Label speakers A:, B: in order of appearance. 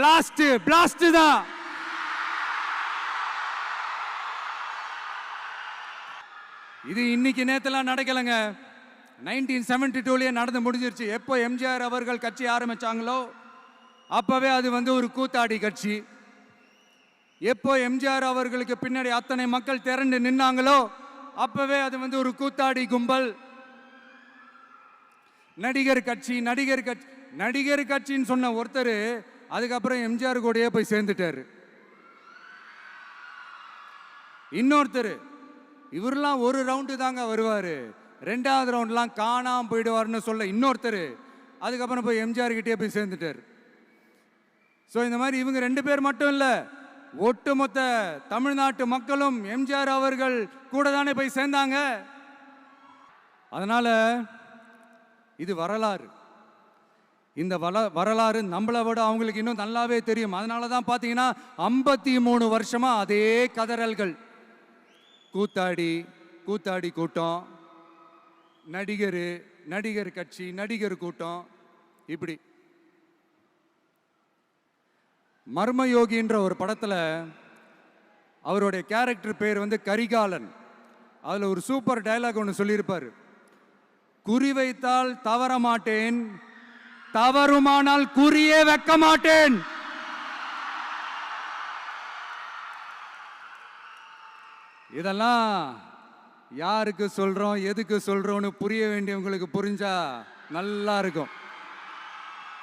A: Blast தான். இது இன்னைக்கு நேத்தெல்லாம் நடக்கலைங்க. 1972 நடந்து முடிஞ்சிருச்சு. எப்போ எம்ஜிஆர் அவர்கள் கட்சி ஆரம்பிச்சாங்களோ அப்பவே அது ஒரு கூத்தாடி கட்சி. எப்போ எம்ஜிஆர் அவர்களுக்கு பின்னாடி அத்தனை மக்கள் திரண்டு நின்னாங்களோ அப்பவே அது ஒரு கூத்தாடி கும்பல். நடிகர் கட்சின்னு சொன்ன ஒருத்தர் அதுக்கப்புறம் எம்ஜிஆர் கூடயே போய் சேர்ந்துட்டாரு. இன்னொருத்தர் இவரெல்லாம் ஒரு ரவுண்டு தாங்க வருவாரு, ரெண்டாவது ரவுண்ட்லாம் காணாம போயிடுவார்னு சொல்ல இன்னொருத்தர் அதுக்கப்புறம் போய் எம்ஜிஆர் கிட்டே போய் சேர்ந்துட்டார். ஸோ இந்த மாதிரி இவங்க 2 பேர் மட்டும் இல்லை, ஒட்டுமொத்த தமிழ்நாட்டு மக்களும் எம்ஜிஆர் அவர்கள் கூட தானே போய் சேர்ந்தாங்க. அதனால இது வரலாறு. இந்த வரலாறு நம்மளை விட அவங்களுக்கு இன்னும் நல்லாவே தெரியும். அதனால தான் பார்த்தீங்கன்னா 53 வருஷமா அதே கதறல்கள். கூத்தாடி கூட்டம், நடிகர் கட்சி, நடிகர் கூட்டம். இப்படி மர்மயோகின்ற ஒரு படத்தில் அவருடைய கேரக்டர் பேர் கரிகாலன். அதில் ஒரு சூப்பர் டயலாக் ஒன்று சொல்லியிருப்பார். குறி வைத்தால் தவற மாட்டேன், தவறுமானால் குறியே வைக்க மாட்டேன். இதெல்லாம் யாருக்கு சொல்றோம், எதுக்கு சொல்றோம்னு புரிய வேண்டியவங்களுக்கு புரிஞ்சா நல்லா இருக்கும்.